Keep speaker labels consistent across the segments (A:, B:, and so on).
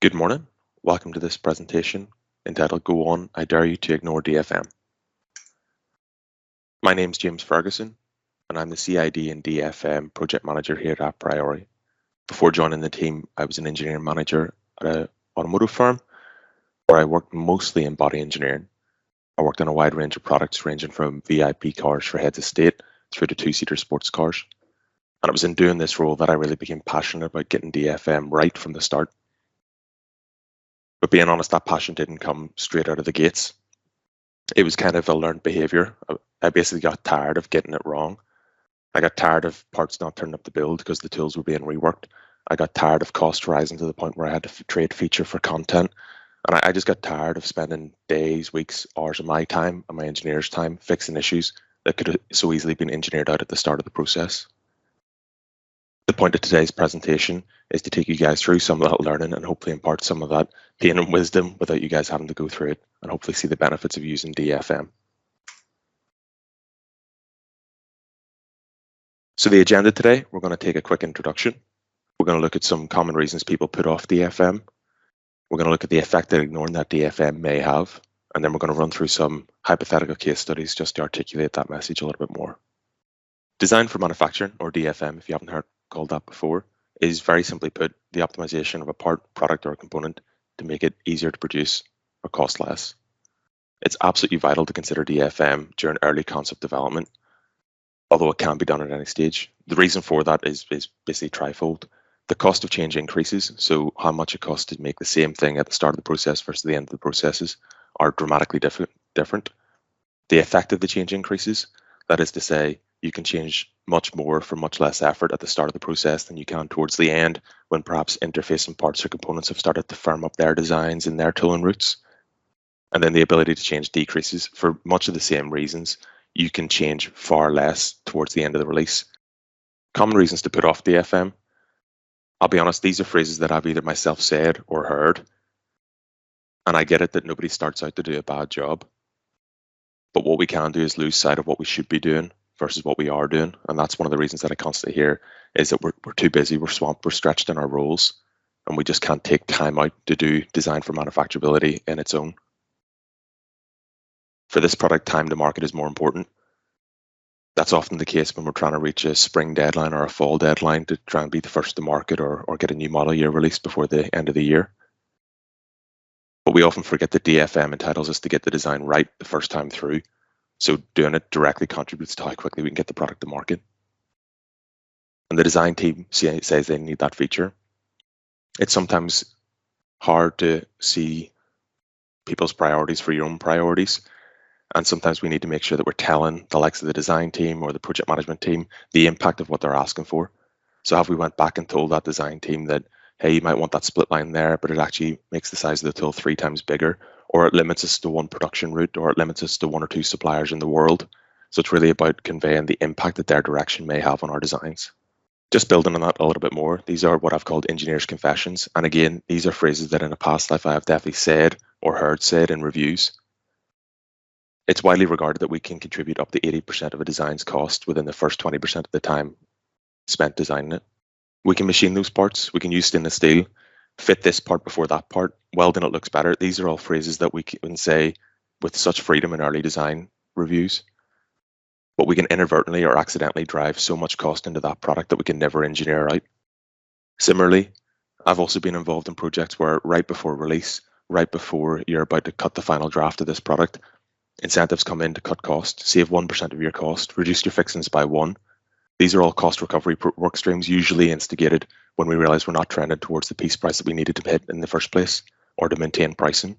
A: Good morning. Welcome to this presentation entitled Go On, I Dare You to Ignore DFM. My name is James Ferguson, and I'm the CID and DFM project manager here at aPriori. Before joining the team, I was an engineering manager at an automotive firm where I worked mostly in body engineering. I worked on a wide range of products ranging from VIP cars for heads of state through to two-seater sports cars. And it was in doing this role that I really became passionate about getting DFM right from the start. But being honest, that passion didn't come straight out of the gates. It was kind of a learned behavior. I basically got tired of getting it wrong. I got tired of parts not turning up to build because the tools were being reworked. I got tired of cost rising to the point where I had to trade feature for content. And I just got tired of spending days, weeks, hours of my time and my engineers' time fixing issues that could have so easily been engineered out at the start of the process. The point of today's presentation is to take you guys through some of that learning and hopefully impart some of that pain and wisdom without you guys having to go through it, and hopefully see the benefits of using DFM. So the agenda today, we're going to take a quick introduction. We're going to look at some common reasons people put off DFM. We're going to look at the effect that ignoring that DFM may have, and then we're going to run through some hypothetical case studies just to articulate that message a little bit more. Design for manufacturing, or DFM, if you haven't heard called that before, is very simply put the optimization of a part, product, or a component to make it easier to produce or cost less. It's absolutely vital to consider DFM during early concept development, although it can be done at any stage. The reason for that is basically trifold. The cost of change increases, so how much it costs to make the same thing at the start of the process versus the end of the processes are dramatically different. The effect of the change increases, that is to say, you can change much more for much less effort at the start of the process than you can towards the end, when perhaps interfacing parts or components have started to firm up their designs and their tooling routes. And then the ability to change decreases for much of the same reasons. You can change far less towards the end of the release. Common reasons to put off DFM. I'll be honest, these are phrases that I've either myself said or heard. And I get it that nobody starts out to do a bad job. But what we can do is lose sight of what we should be doing versus what we are doing. And that's one of the reasons that I constantly hear is that we're too busy, we're swamped, we're stretched in our roles, and we just can't take time out to do design for manufacturability in its own. For this product, time to market is more important. That's often the case when we're trying to reach a spring deadline or a fall deadline to try and be the first to market or get a new model year released before the end of the year. But we often forget that DFM entitles us to get the design right the first time through. So doing it directly contributes to how quickly we can get the product to market. And the design team says they need that feature. It's sometimes hard to see people's priorities for your own priorities. And sometimes we need to make sure that we're telling the likes of the design team or the project management team the impact of what they're asking for. So have we went back and told that design team that, hey, you might want that split line there, but it actually makes the size of the tool 3 times bigger, or it limits us to one production route, or it limits us to 1 or 2 suppliers in the world. So it's really about conveying the impact that their direction may have on our designs. Just building on that a little bit more, these are what I've called engineers' confessions. And again, these are phrases that in a past life I have definitely said or heard said in reviews. It's widely regarded that we can contribute up to 80% of a design's cost within the first 20% of the time spent designing it. We can machine those parts, we can use stainless steel, fit this part before that part, welding it looks better. These are all phrases that we can say with such freedom in early design reviews. But we can inadvertently or accidentally drive so much cost into that product that we can never engineer out. Similarly, I've also been involved in projects where right before release, right before you're about to cut the final draft of this product, incentives come in to cut cost, save 1% of your cost, reduce your fixings by 1. These are all cost recovery work streams, usually instigated when we realize we're not trending towards the piece price that we needed to hit in the first place or to maintain pricing.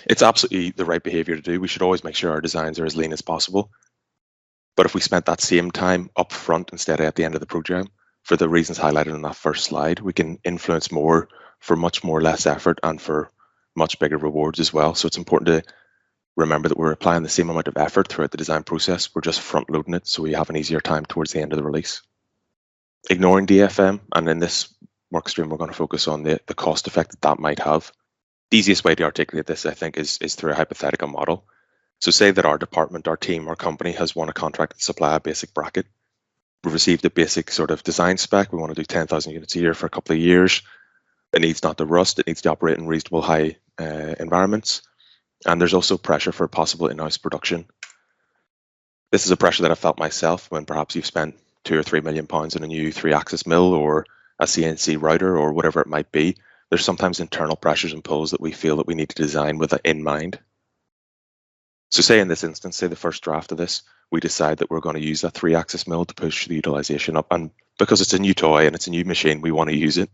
A: It's absolutely the right behavior to do. We should always make sure our designs are as lean as possible. But if we spent that same time up front instead of at the end of the program, for the reasons highlighted in that first slide, we can influence more for much more less effort and for much bigger rewards as well. So it's important to remember that we're applying the same amount of effort throughout the design process. We're just front loading it so we have an easier time towards the end of the release. Ignoring DFM, and in this work stream, we're going to focus on the cost effect that might have. The easiest way to articulate this, I think, is through a hypothetical model. So say that our department, our team, our company has won a contract to supply a basic bracket. We've received a basic sort of design spec. We want to do 10,000 units a year for a couple of years. It needs not to rust. It needs to operate in reasonable high environments. And there's also pressure for possible in-house production. This is a pressure that I felt myself when perhaps you've spent £2 or £3 million on a new 3-axis mill or a CNC router or whatever it might be. There's sometimes internal pressures and pulls that we feel that we need to design with it in mind. So say in this instance, say the first draft of this, we decide that we're going to use that 3-axis mill to push the utilization up. And because it's a new toy and it's a new machine, we want to use it.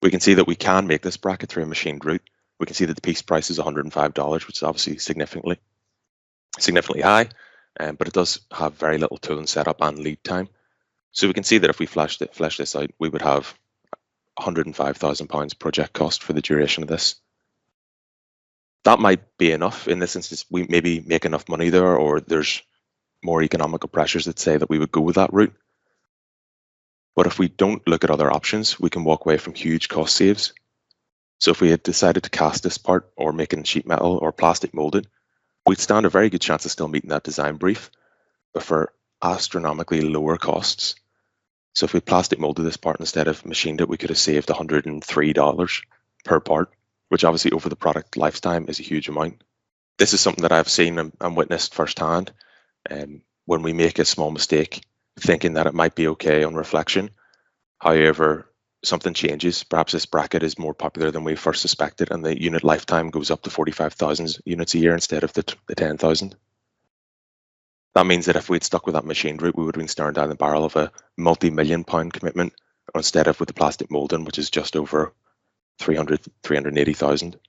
A: We can see that we can make this bracket through a machined route. We can see that the piece price is $105, which is obviously significantly high, but it does have very little tooling setup and lead time. So we can see that if we flesh this out, we would have £105,000 project cost for the duration of this. That might be enough. In this instance, we maybe make enough money there, or there's more economical pressures that say that we would go with that route. But if we don't look at other options, we can walk away from huge cost saves. So if we had decided to cast this part or make it in sheet metal or plastic molded, we'd stand a very good chance of still meeting that design brief, but for astronomically lower costs. So if we plastic molded this part instead of machined it, we could have saved $103 per part, which obviously over the product lifetime is a huge amount. This is something that I've seen and witnessed firsthand. When we make a small mistake, thinking that it might be okay on reflection, however, something changes. Perhaps this bracket is more popular than we first suspected, and the unit lifetime goes up to 45,000 units a year instead of the 10,000. That means that if we'd stuck with that machined route, we would have been staring down the barrel of a multi-million-pound commitment instead of with the plastic molding, which is just over 380,000.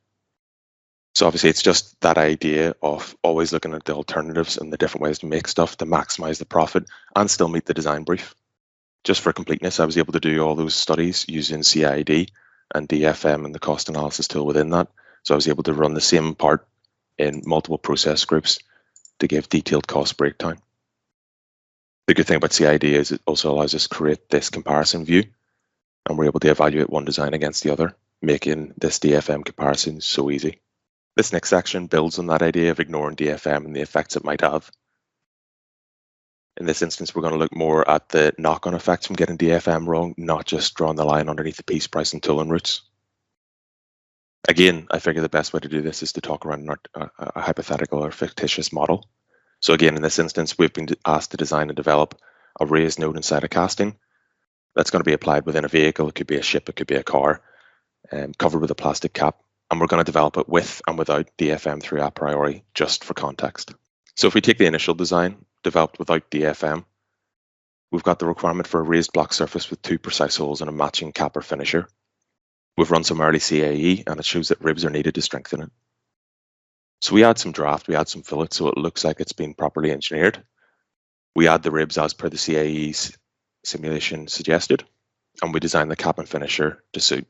A: So obviously it's just that idea of always looking at the alternatives and the different ways to make stuff to maximize the profit and still meet the design brief. Just for completeness, I was able to do all those studies using CID and DFM and the cost analysis tool within that. So I was able to run the same part in multiple process groups to give detailed cost breakdown. The good thing about CID is it also allows us to create this comparison view, and we're able to evaluate one design against the other, making this DFM comparison so easy. This next section builds on that idea of ignoring DFM and the effects it might have. In this instance, we're going to look more at the knock-on effects from getting DFM wrong, not just drawing the line underneath the piece price and tooling routes. Again, I figure the best way to do this is to talk around a hypothetical or fictitious model. So again, in this instance, we've been asked to design and develop a raised node inside a casting that's going to be applied within a vehicle. It could be a ship, it could be a car, covered with a plastic cap. And we're going to develop it with and without DFM through aPriori, just for context. So if we take the initial design, developed without DFM, we've got the requirement for a raised block surface with 2 precise holes and a matching cap or finisher. We've run some early CAE, and it shows that ribs are needed to strengthen it. So we add some draft, we add some fillet, so it looks like it's been properly engineered. We add the ribs as per the CAE's simulation suggested, and we design the cap and finisher to suit.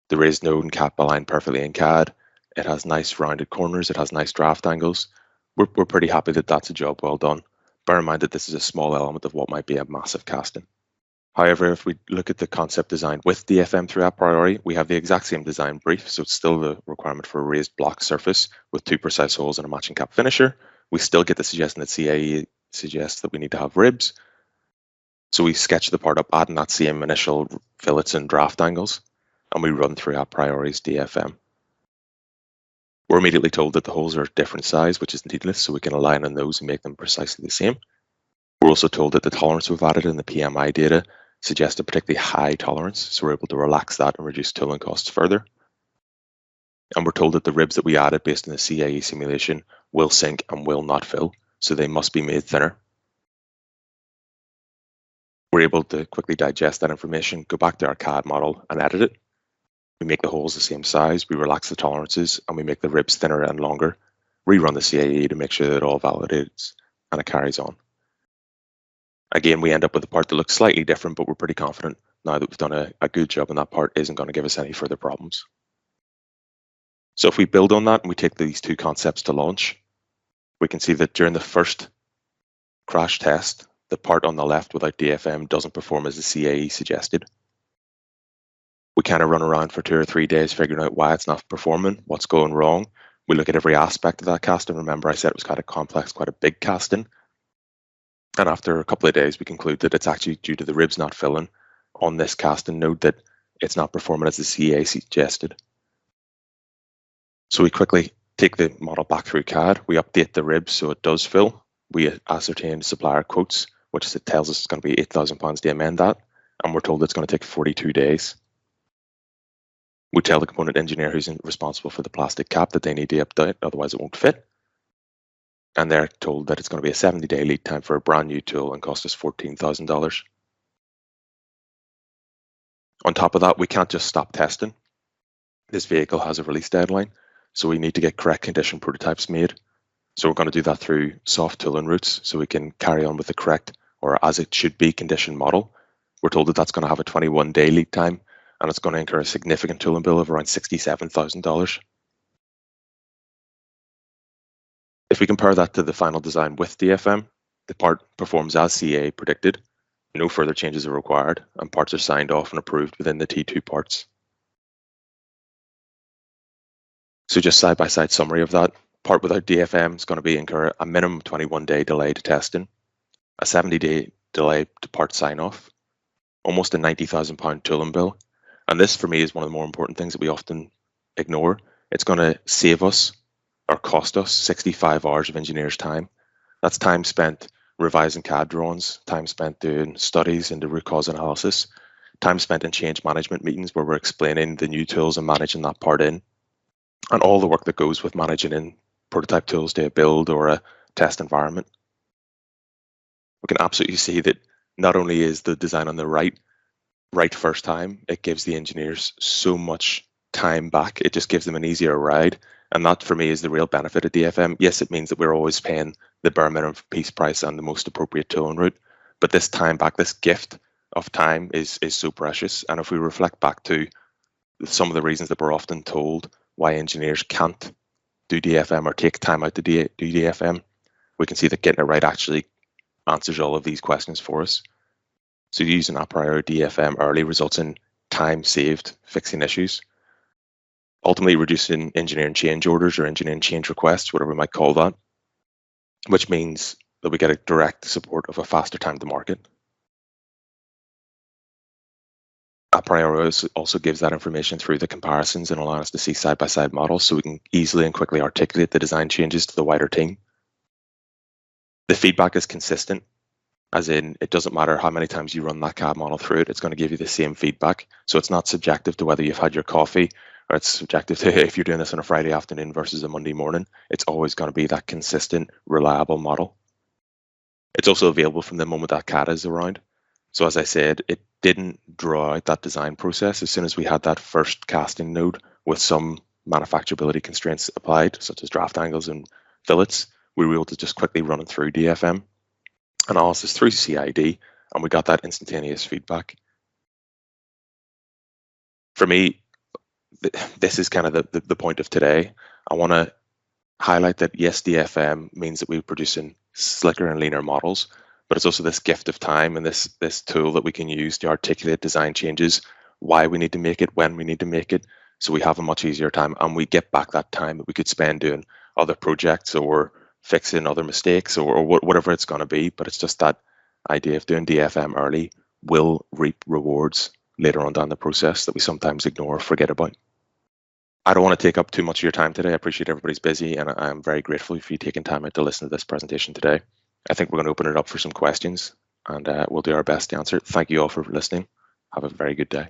A: The raised node and cap align perfectly in CAD. It has nice rounded corners, it has nice draft angles. We're pretty happy that that's a job well done. Bear in mind that this is a small element of what might be a massive casting. However, if we look at the concept design with DFM through aPriori, we have the exact same design brief, so it's still the requirement for a raised block surface with 2 precise holes and a matching cap finisher. We still get the suggestion that CAE suggests that we need to have ribs. So we sketch the part up, adding that same initial fillets and draft angles, and we run through aPriori's DFM. We're immediately told that the holes are different size, which is needless, so we can align on those and make them precisely the same. We're also told that the tolerance we've added in the PMI data suggests a particularly high tolerance, so we're able to relax that and reduce tooling costs further. And we're told that the ribs that we added based on the CAE simulation will sink and will not fill, so they must be made thinner. We're able to quickly digest that information, go back to our CAD model and edit it. We make the holes the same size, we relax the tolerances, and we make the ribs thinner and longer. Rerun the CAE to make sure that it all validates and it carries on. Again, we end up with a part that looks slightly different, but we're pretty confident now that we've done a good job and that part isn't going to give us any further problems. So if we build on that and we take these 2 concepts to launch, we can see that during the first crash test, the part on the left without DFM doesn't perform as the CAE suggested. We kind of run around for 2 or 3 days figuring out why it's not performing, what's going wrong. We look at every aspect of that casting. Remember, I said it was quite a complex, quite a big casting. And after a couple of days, we conclude that it's actually due to the ribs not filling. on this casting node that it's not performing as the CA suggested. So we quickly take the model back through CAD, we update the ribs so it does fill, we ascertain supplier quotes, which tells us it's going to be £8,000 to amend that, and we're told it's going to take 42 days. We tell the component engineer who's responsible for the plastic cap that they need to update, otherwise it won't fit. And they're told that it's going to be a 70-day lead time for a brand new tool and cost us $14,000. On top of that, we can't just stop testing. This vehicle has a release deadline, so we need to get correct condition prototypes made. So we're going to do that through soft tooling routes, so we can carry on with the correct, or as it should be, condition model. We're told that that's going to have a 21-day lead time, and it's going to incur a significant tooling bill of around $67,000. If we compare that to the final design with DFM, the part performs as CA predicted, no further changes are required, and parts are signed off and approved within the T2 parts. So just side-by-side summary of that, part without DFM is going to incur a minimum 21-day delay to testing, a 70-day delay to part sign-off, almost a £90,000 tooling bill. And this, for me, is one of the more important things that we often ignore. It's going to save us or cost us 65 hours of engineers' time. That's time spent revising CAD drawings, time spent doing studies into root cause analysis, time spent in change management meetings where we're explaining the new tools and managing that part in, and all the work that goes with managing in prototype tools to a build or a test environment. We can absolutely see that not only is the design on the right first time, it gives the engineers so much time back. It just gives them an easier ride. And that, for me, is the real benefit of DFM. Yes, it means that we're always paying the bare minimum piece price and the most appropriate tooling route. But this time back, this gift of time is so precious. And if we reflect back to some of the reasons that we're often told why engineers can't do DFM or take time out to do DFM, we can see that getting it right actually answers all of these questions for us. So using aPriori DFM early results in time saved fixing issues, ultimately reducing engineering change orders or engineering change requests, whatever we might call that, which means that we get a direct support of a faster time to market. aPriori also gives that information through the comparisons and allows us to see side-by-side models so we can easily and quickly articulate the design changes to the wider team. The feedback is consistent, as in it doesn't matter how many times you run that CAD model through it, it's going to give you the same feedback. So it's not subjective to whether you've had your coffee, or it's subjective to if you're doing this on a Friday afternoon versus a Monday morning. It's always going to be that consistent, reliable model. It's also available from the moment that CAD is around. So as I said, it didn't draw out that design process. As soon as we had that first casting node with some manufacturability constraints applied, such as draft angles and fillets, we were able to just quickly run it through DFM analysis through CID, and we got that instantaneous feedback. For me, this is kind of the point of today. I want to highlight that yes, DFM means that we're producing slicker and leaner models, but it's also this gift of time and this tool that we can use to articulate design changes, why we need to make it, when we need to make it, so we have a much easier time and we get back that time that we could spend doing other projects or fixing other mistakes or whatever it's going to be. But it's just that idea of doing DFM early will reap rewards later on down the process that we sometimes ignore or forget about. I don't want to take up too much of your time today. I appreciate everybody's busy, and I'm very grateful for you taking time out to listen to this presentation today. I think we're going to open it up for some questions, and we'll do our best to answer it. Thank you all for listening. Have a very good day.